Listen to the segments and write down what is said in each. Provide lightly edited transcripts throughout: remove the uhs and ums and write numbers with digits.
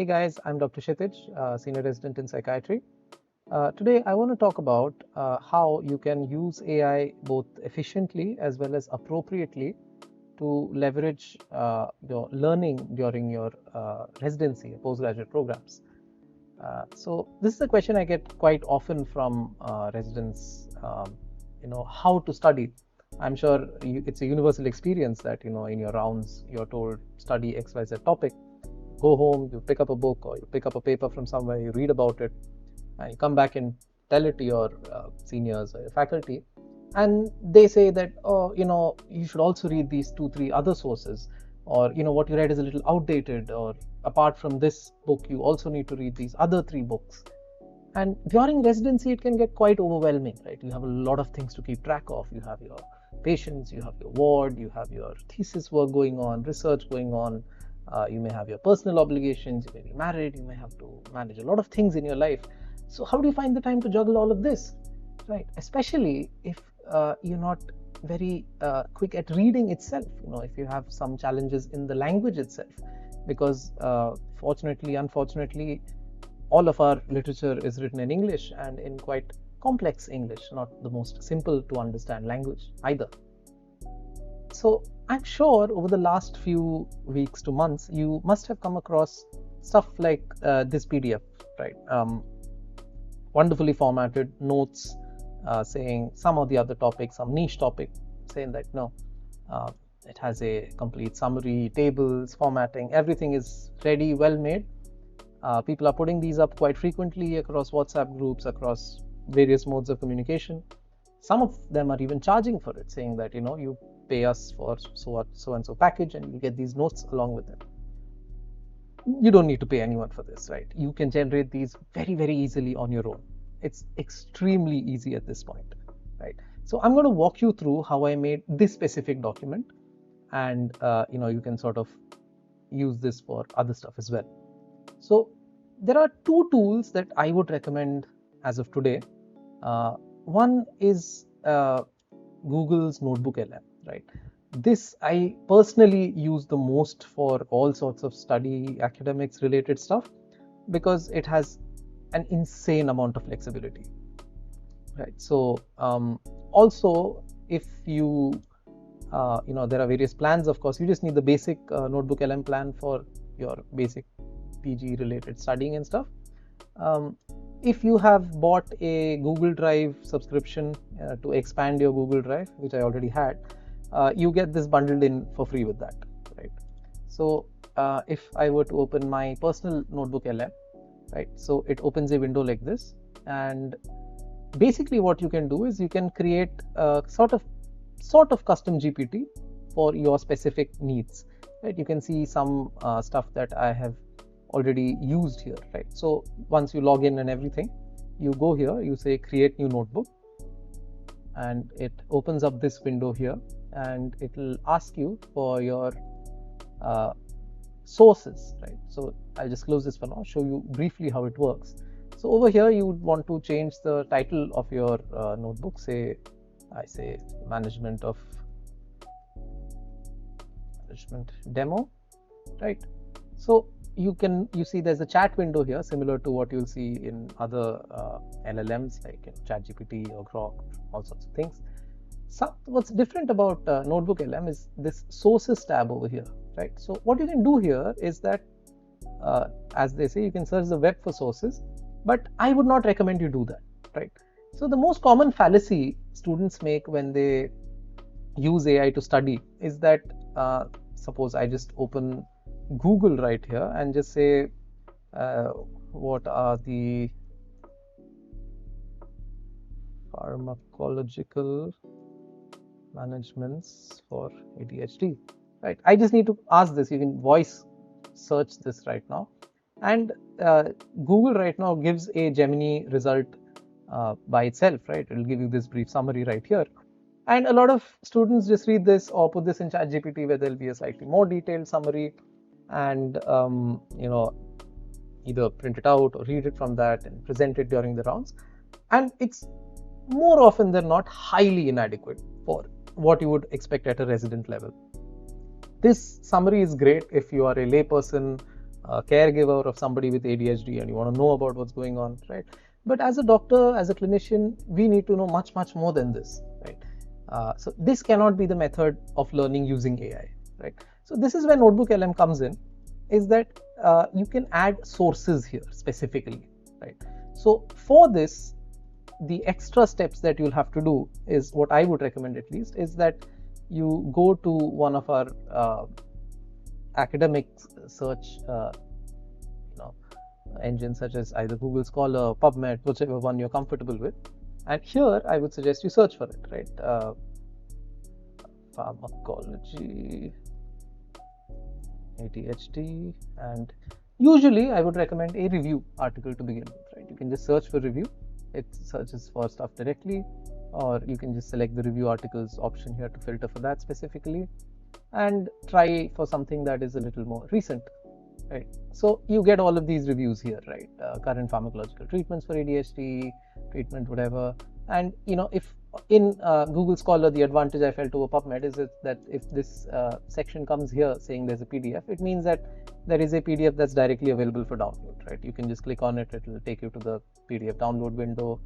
Hey guys, I'm Dr. Kshitij, Senior Resident in Psychiatry. Today I want to talk about how you can use AI both efficiently as well as appropriately to leverage your learning during your residency or postgraduate programs. So this is a question I get quite often from residents, how to study. I'm sure it's a universal experience that, in your rounds, you're told study XYZ topic. Go home, you pick up a book or you pick up a paper from somewhere, you read about it, and you come back and tell it to your seniors or your faculty, and they say that, oh, you should also read these 2-3 other sources, or what you read is a little outdated, or apart from this book you also need to read these other 3 books. And during residency it can get quite overwhelming, right? You have a lot of things to keep track of. You have your patients, you have your ward, you have your thesis work going on, research going on. You may have your personal obligations, you may be married, you may have to manage a lot of things in your life. So how do you find the time to juggle all of this, right? Especially if you're not very quick at reading itself, if you have some challenges in the language itself, because fortunately, unfortunately, all of our literature is written in English and in quite complex English, not the most simple to understand language either. So I'm sure over the last few weeks to months, you must have come across stuff like this PDF, right? Wonderfully formatted notes saying some of the other topics, some niche topic, saying that it has a complete summary, tables, formatting, everything is ready, well made. People are putting these up quite frequently across WhatsApp groups, across various modes of communication. Some of them are even charging for it, saying that you pay us for so and so package and you get these notes along with it. You don't need to pay anyone for this, right? You can generate these very, very easily on your own. It's extremely easy at this point, right? So I'm going to walk you through how I made this specific document, and you can sort of use this for other stuff as well. So there are 2 tools that I would recommend as of today. One is Google's NotebookLM, right? This I personally use the most for all sorts of study, academics related stuff, because it has an insane amount of flexibility, right? So also, if you there are various plans, of course. You just need the basic NotebookLM plan for your basic PG related studying and stuff. If you have bought a Google Drive subscription to expand your Google Drive, which I already had, you get this bundled in for free with that, right? So if I were to open my personal NotebookLM, right, so it opens a window like this, and basically what you can do is you can create a sort of custom GPT for your specific needs, right? You can see some stuff that I have already used here, right? So once you log in and everything, you go here, you say create new notebook, and it opens up this window here, and it will ask you for your sources, right? So I'll just close this for now, show you briefly how it works. So over here you would want to change the title of your notebook. I say management demo, right? So you see there's a chat window here similar to what you'll see in other LLMs like in ChatGPT or Grok, all sorts of things. So what's different about NotebookLM is this sources tab over here, right? So what you can do here is that, as they say, you can search the web for sources, but I would not recommend you do that, right? So the most common fallacy students make when they use AI to study is that, suppose I just open Google right here and just say what are the pharmacological managements for ADHD, right? I just need to ask this. You can voice search this right now, and Google right now gives a Gemini result by itself, right? It will give you this brief summary right here, and a lot of students just read this or put this in ChatGPT, where there'll be a slightly more detailed summary, and either print it out or read it from that and present it during the rounds, and it's more often than not highly inadequate for what you would expect at a resident level. This summary is great if you are a layperson a caregiver of somebody with ADHD and you want to know about what's going on, right? But as a doctor, as a clinician, we need to know much, much more than this, right? So this cannot be the method of learning using AI, right? So this is where NotebookLM comes in, is that you can add sources here specifically, right? So for this, the extra steps that you'll have to do is what I would recommend, at least, is that you go to one of our academic search engines, such as either Google Scholar, PubMed, whichever one you're comfortable with. And here I would suggest you search for it, right? Pharmacology, ADHD, and usually I would recommend a review article to begin with, right? You can just search for review. It searches for stuff directly, or you can just select the review articles option here to filter for that specifically, and try for something that is a little more recent, right? So you get all of these reviews here, right? Current pharmacological treatments for ADHD, treatment, whatever. And if in Google Scholar, the advantage I felt over PubMed is that if this section comes here saying there's a PDF, it means that there is a PDF that's directly available for download, right? You can just click on it, it will take you to the PDF download window,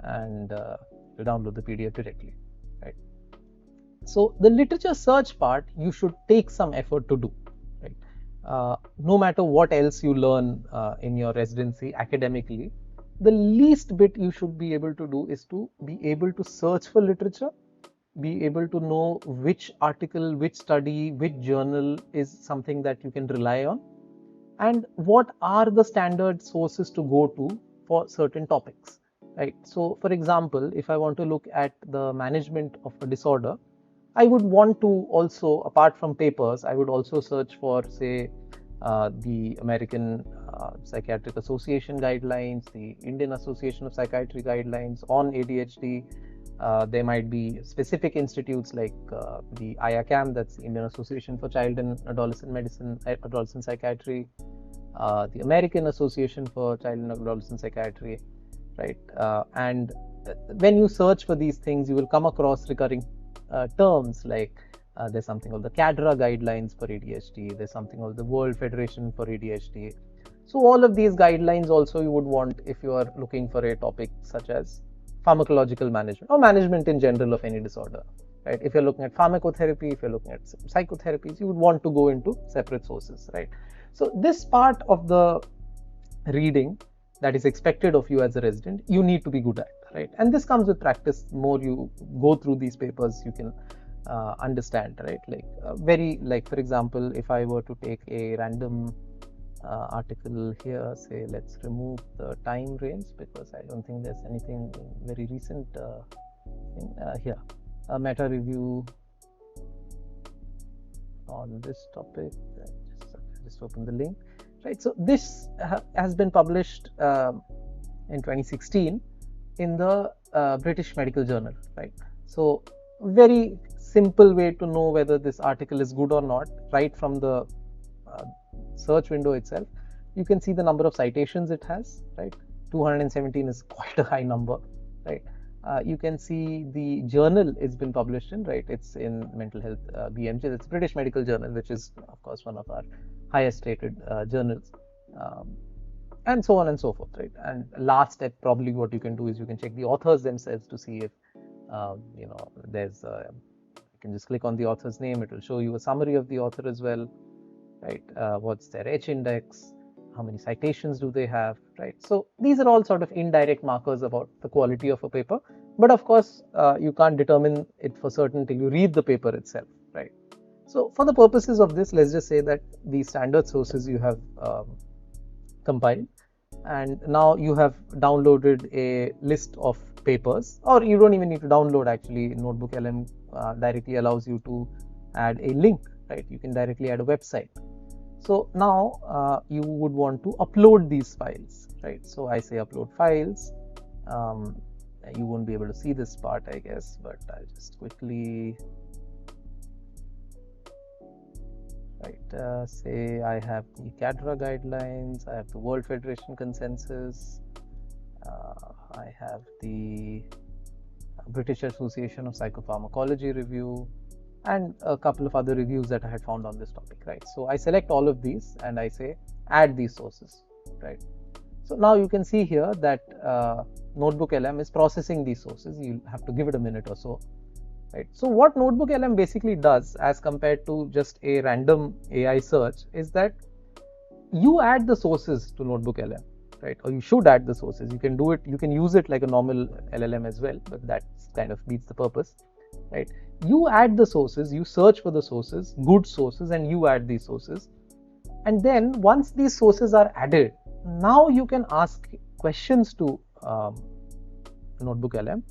and you download the PDF directly, right? So the literature search part, you should take some effort to do, right? No matter what else you learn in your residency academically, the least bit you should be able to do is to be able to search for literature, be able to know which article, which study, which journal is something that you can rely on, and what are the standard sources to go to for certain topics, right? So for example, if I want to look at the management of a disorder, I would want to also, apart from papers, I would also search for, say, the American Psychiatric Association guidelines, the Indian Association of Psychiatry guidelines on ADHD. There might be specific institutes like the IACAM, that's the Indian Association for Child and Adolescent Medicine, Adolescent Psychiatry, the American Association for Child and Adolescent Psychiatry, right? And when you search for these things, you will come across recurring terms like there's something called the CADRA guidelines for ADHD, there's something called the World Federation for ADHD. So all of these guidelines also you would want if you are looking for a topic such as pharmacological management or management in general of any disorder, right? If you're looking at pharmacotherapy, if you're looking at psychotherapies, you would want to go into separate sources, right? So this part of the reading that is expected of you as a resident, you need to be good at, right? And this comes with practice. More you go through these papers, you can understand, right? Like for example, if I were to take a random article here, say let's remove the time range because I don't think there's anything very recent here, a meta review on this topic. Just open the link, right? So this has been published in 2016 in the British Medical Journal, right? So very simple way to know whether this article is good or not, right from the search window itself. You can see the number of citations it has, right? 217 is quite a high number, right? You can see the journal it's been published in, right? It's in Mental Health BMJ, it's British Medical Journal, which is of course one of our highest rated journals, and so on and so forth, right? And last step, probably what you can do is you can check the authors themselves to see if there's you can just click on the author's name, it will show you a summary of the author as well, right? What's their H index, how many citations do they have, right? So these are all sort of indirect markers about the quality of a paper, but of course you can't determine it for certain till you read the paper itself, right? So for the purposes of this, let's just say that the standard sources you have compiled, and now you have downloaded a list of papers, or you don't even need to download. Actually, NotebookLM directly allows you to add a link, right? You can directly add a website. So now you would want to upload these files, right? So I say upload files. You won't be able to see this part, I guess, but I'll just quickly, right? Say I have the CADRA guidelines, I have the World Federation consensus, I have the British Association of Psychopharmacology review, and a couple of other reviews that I had found on this topic, right? So I select all of these and I say add these sources, right? So now you can see here that NotebookLM is processing these sources. You'll have to give it a minute or so, right? So what NotebookLM basically does as compared to just a random AI search is that you add the sources to NotebookLM, right? Or you should add the sources. You can do it, you can use it like a normal LLM as well, but that kind of beats the purpose, right? You add the sources, you search for the sources, good sources, and you add these sources. And then once these sources are added, now you can ask questions to NotebookLM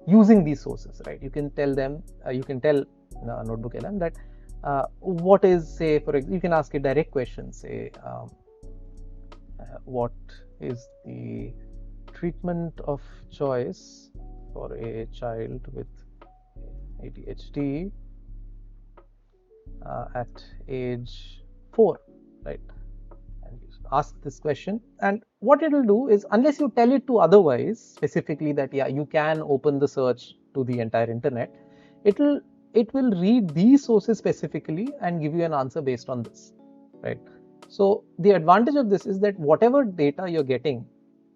using these sources, right? You can tell them, you can tell NotebookLM that what is, say, for example, you can ask a direct question, say, what is the treatment of choice for a child with ADHD at age 4, right? And you ask this question, and what it will do is, unless you tell it to otherwise specifically that yeah, you can open the search to the entire internet, it will read these sources specifically and give you an answer based on this, right? So the advantage of this is that whatever data you're getting,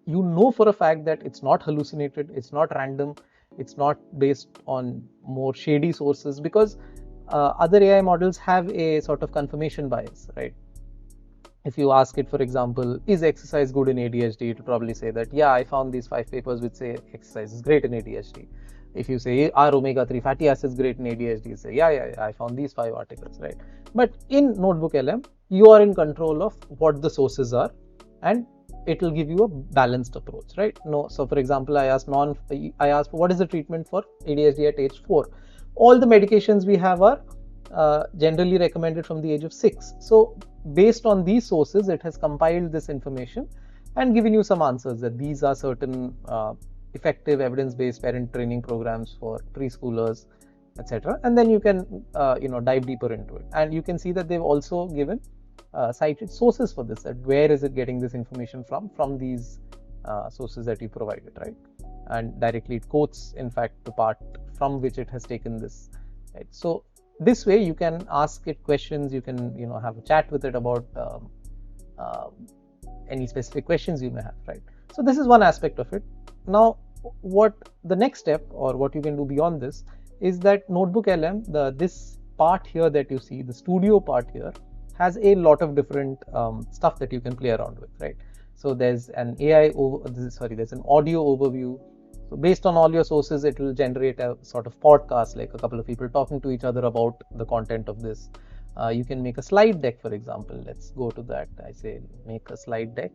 you know for a fact that it's not hallucinated, it's not random, it's not based on more shady sources, because other AI models have a sort of confirmation bias, right? If you ask it, for example, is exercise good in ADHD, it will probably say that, yeah, I found these 5 papers which say exercise is great in ADHD. If you say, are omega-3 fatty acids great in ADHD, say, yeah, I found these 5 articles, right? But in NotebookLM, you are in control of what the sources are, and it will give you a balanced approach, right? No, so for example, I asked what is the treatment for ADHD at age 4? All the medications we have are generally recommended from the age of 6. So based on these sources, it has compiled this information and given you some answers that these are certain effective evidence-based parent training programs for preschoolers, etc. And then you can dive deeper into it, and you can see that they've also given cited sources for this, that where is it getting this information from these sources that you provided, right? And directly it quotes, in fact, the part from which it has taken this, right? So this way you can ask it questions, you can have a chat with it about any specific questions you may have, right? So this is one aspect of it. Now what the next step, or what you can do beyond this, is that NotebookLM, this part here that you see, the studio part here, has a lot of different stuff that you can play around with, right? So there's an there's an audio overview. So based on all your sources, it will generate a sort of podcast, like a couple of people talking to each other about the content of this. You can make a slide deck, for example. Let's go to that. I say make a slide deck,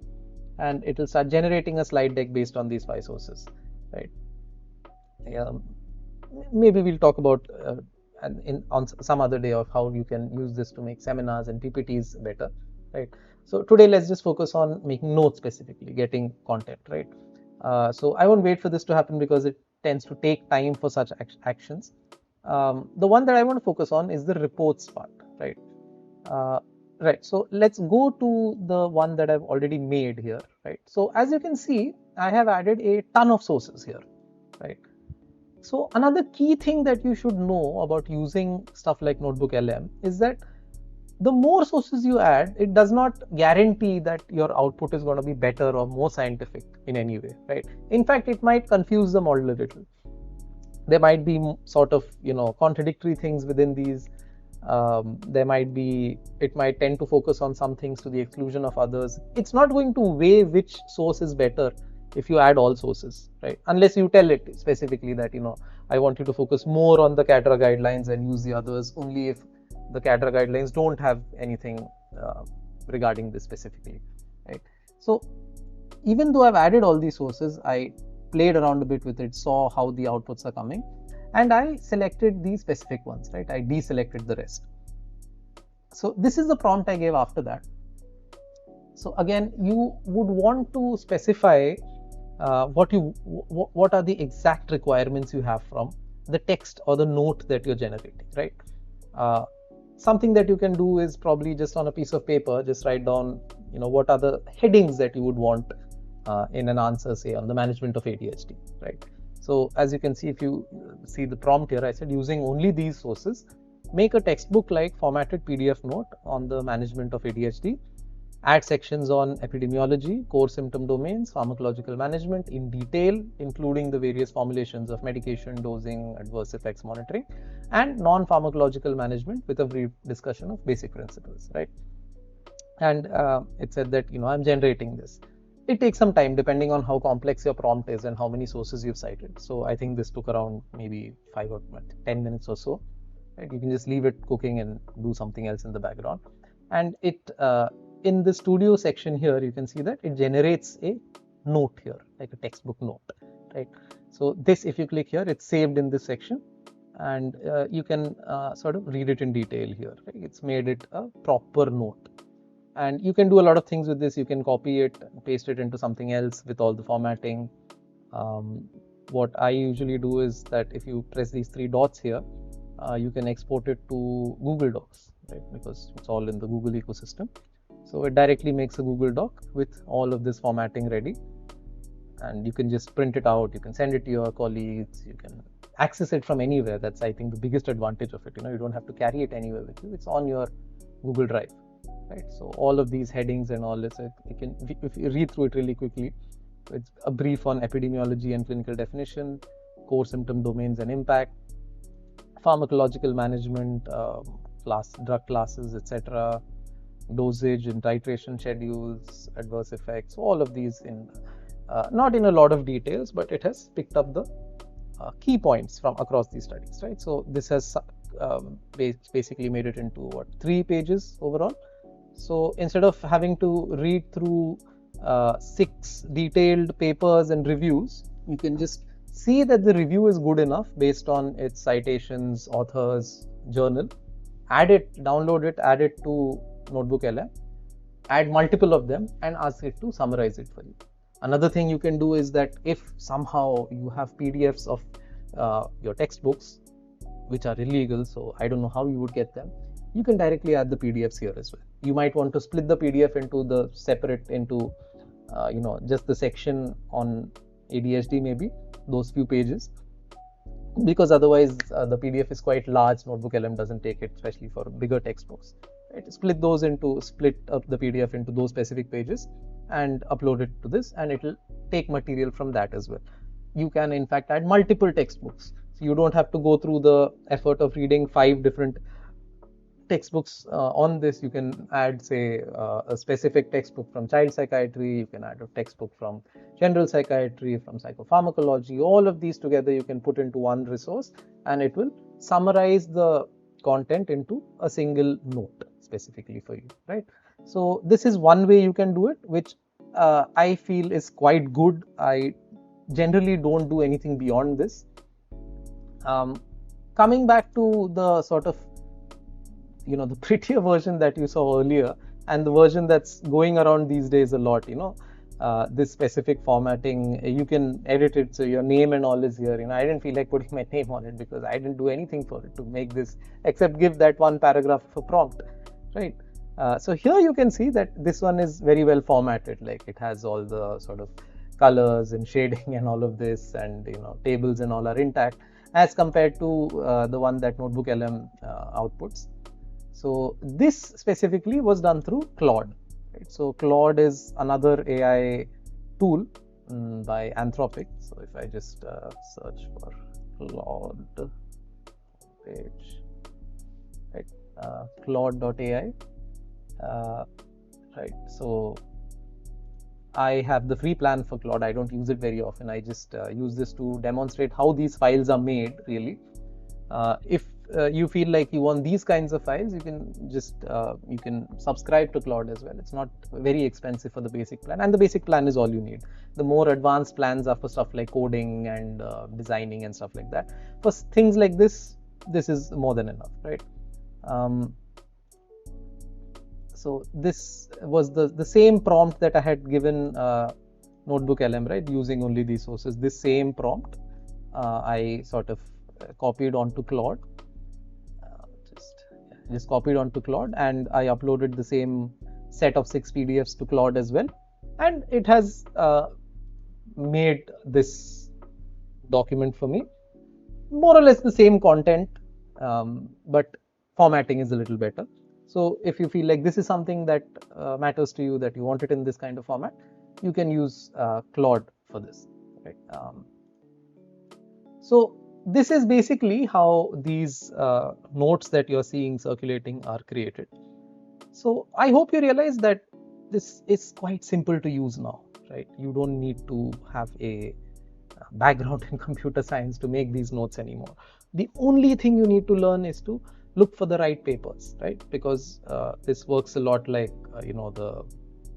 and it will start generating a slide deck based on these 5 sources, right? Maybe we'll talk about on some other day of how you can use this to make seminars and PPTs better, right? So today let's just focus on making notes, specifically getting content, right? So I won't wait for this to happen because it tends to take time for such actions. The one that I want to focus on is the reports part, right? Right, so let's go to the one that I've already made here, right? So as you can see, I have added a ton of sources here, right? So another key thing that you should know about using stuff like NotebookLM is that the more sources you add, it does not guarantee that your output is going to be better or more scientific in any way, right? In fact, it might confuse the model a little. There might be sort of, contradictory things within these. It might tend to focus on some things to the exclusion of others. It's not going to weigh which source is better if you add all sources, right? Unless you tell it specifically that, I want you to focus more on the CADRA guidelines and use the others only if the CADRA guidelines don't have anything regarding this specifically, right? So even though I've added all these sources, I played around a bit with it, saw how the outputs are coming, and I selected these specific ones, right? I deselected the rest. So this is the prompt I gave after that. So again, you would want to specify what are the exact requirements you have from the text or the note that you're generating, right? Something that you can do is probably just on a piece of paper, just write down, what are the headings that you would want in an answer, say on the management of ADHD, right? So as you can see, if you see the prompt here, I said using only these sources, make a textbook-like formatted PDF note on the management of ADHD, add sections on epidemiology, core symptom domains, pharmacological management in detail, including the various formulations of medication, dosing, adverse effects monitoring, and non-pharmacological management with a brief discussion of basic principles, right? And it said that, I'm generating this. It takes some time depending on how complex your prompt is and how many sources you've cited. So I think this took around maybe 5 or 10 minutes or so. Right? You can just leave it cooking and do something else in the background. And it in the studio section here, you can see that it generates a note here, like a textbook note, right? So this, if you click here, it's saved in this section, and you can sort of read it in detail here. Right? It's made it a proper note. And you can do a lot of things with this. You can copy it, paste it into something else with all the formatting. What I usually do is that if you press these 3 dots here, you can export it to Google Docs, right? Because it's all in the Google ecosystem. So it directly makes a Google Doc with all of this formatting ready. And you can just print it out. You can send it to your colleagues. You can access it from anywhere. That's, I think, the biggest advantage of it. You don't have to carry it anywhere with you. It's on your Google Drive. Right, so all of these headings and all this, if you read through it really quickly, it's a brief on epidemiology and clinical definition, core symptom domains and impact, pharmacological management, drug classes, etc., dosage and titration schedules, adverse effects, all of these in not in a lot of details, but it has picked up the key points from across these studies, right? So this has basically made it into 3 pages overall. So instead of having to read through 6 detailed papers and reviews, you can just see that the review is good enough based on its citations, authors, journal, add it, download it, add it to NotebookLM, add multiple of them and ask it to summarize it for you. Another thing you can do is that if somehow you have PDFs of your textbooks, which are illegal, so I don't know how you would get them, you can directly add the PDFs here as well. You might want to split the PDF into the separate into, just the section on ADHD, maybe those few pages, because otherwise the PDF is quite large. NotebookLM doesn't take it, especially for bigger textbooks. Right? Split up the PDF into those specific pages and upload it to this, and it will take material from that as well. You can in fact add multiple textbooks, so you don't have to go through the effort of reading 5 different textbooks on this. You can add, say, a specific textbook from child psychiatry, you can add a textbook from general psychiatry, from psychopharmacology. All of these together you can put into one resource, and it will summarize the content into a single note specifically for you, right? So this is one way you can do it, which I feel is quite good. I generally don't do anything beyond this. Coming back to the sort of the prettier version that you saw earlier, and the version that's going around these days a lot, this specific formatting, you can edit it so your name and all is here. I didn't feel like putting my name on it because I didn't do anything for it to make this except give that one paragraph of a prompt, right? So here you can see that this one is very well formatted, like it has all the sort of colors and shading and all of this, and tables and all are intact as compared to the one that NotebookLM outputs. So this specifically was done through Claude. Right? So Claude is another AI tool by Anthropic. So if I just search for Claude page, right? Claude.ai. Right. So I have the free plan for Claude. I don't use it very often. I just use this to demonstrate how these files are made, really. If you feel like you want these kinds of files, you can just you can subscribe to Claude as well. It's not very expensive for the basic plan, and the basic plan is all you need. The more advanced plans are for stuff like coding and designing and stuff like that. For things like this is more than enough, right? So this was the same prompt that I had given NotebookLM, right? Using only these sources. This same prompt I sort of copied onto Claude. Just copied onto Claude, and I uploaded the same set of 6 PDFs to Claude as well, and it has made this document for me, more or less the same content, but formatting is a little better. So if you feel like this is something that matters to you, that you want it in this kind of format, you can use Claude for this, right? So this is basically how these notes that you're seeing circulating are created. So I hope you realize that this is quite simple to use now, right? You don't need to have a background in computer science to make these notes anymore. The only thing you need to learn is to look for the right papers, right? Because this works a lot like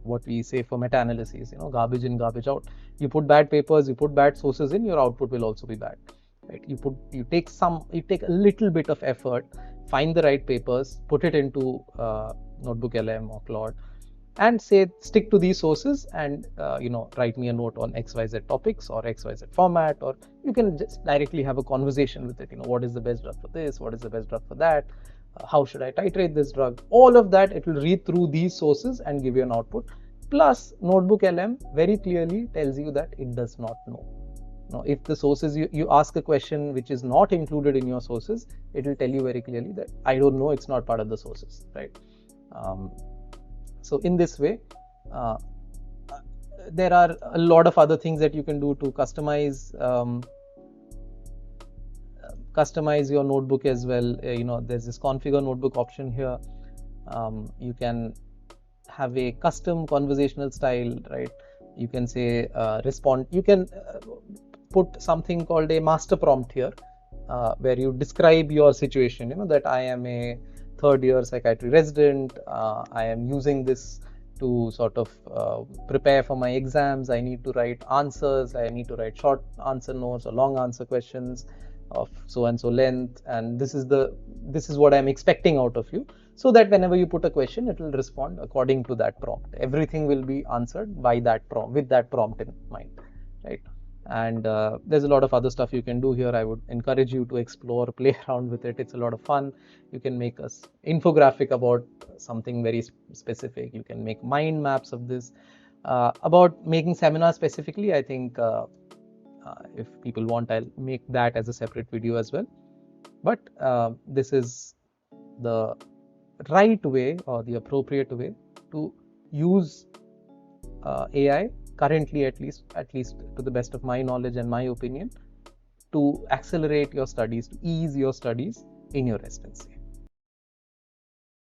what we say for meta-analysis, garbage in, garbage out. You put bad papers, you put bad sources in, your output will also be bad, right? You take a little bit of effort, find the right papers, put it into NotebookLM or Claude, and say stick to these sources, and write me a note on XYZ topics or XYZ format, or you can just directly have a conversation with it. What is the best drug for this? What is the best drug for that? How should I titrate this drug? All of that, it will read through these sources and give you an output. Plus, NotebookLM very clearly tells you that it does not know. Now, if the sources, you ask a question which is not included in your sources, it will tell you very clearly that I don't know, it's not part of the sources, right? So in this way, there are a lot of other things that you can do to customize your notebook as well. There's this configure notebook option here. You can have a custom conversational style, right? You can say respond. You can put something called a master prompt here, where you describe your situation. That I am a third-year psychiatry resident. I am using this to sort of prepare for my exams. I need to write answers. I need to write short answer notes or long answer questions of so and so length, and this is what I'm expecting out of you, so that whenever you put a question, it will respond according to that prompt. Everything will be answered by that prompt, with that prompt in mind, right? And there's a lot of other stuff you can do here. I would encourage you to explore, play around with it. It's a lot of fun. You can make an infographic about something very specific. You can make mind maps of this. About making seminars specifically, I think if people want, I'll make that as a separate video as well. But this is the right way, or the appropriate way, to use AI currently, at least to the best of my knowledge and my opinion, to accelerate your studies, to ease your studies in your residency.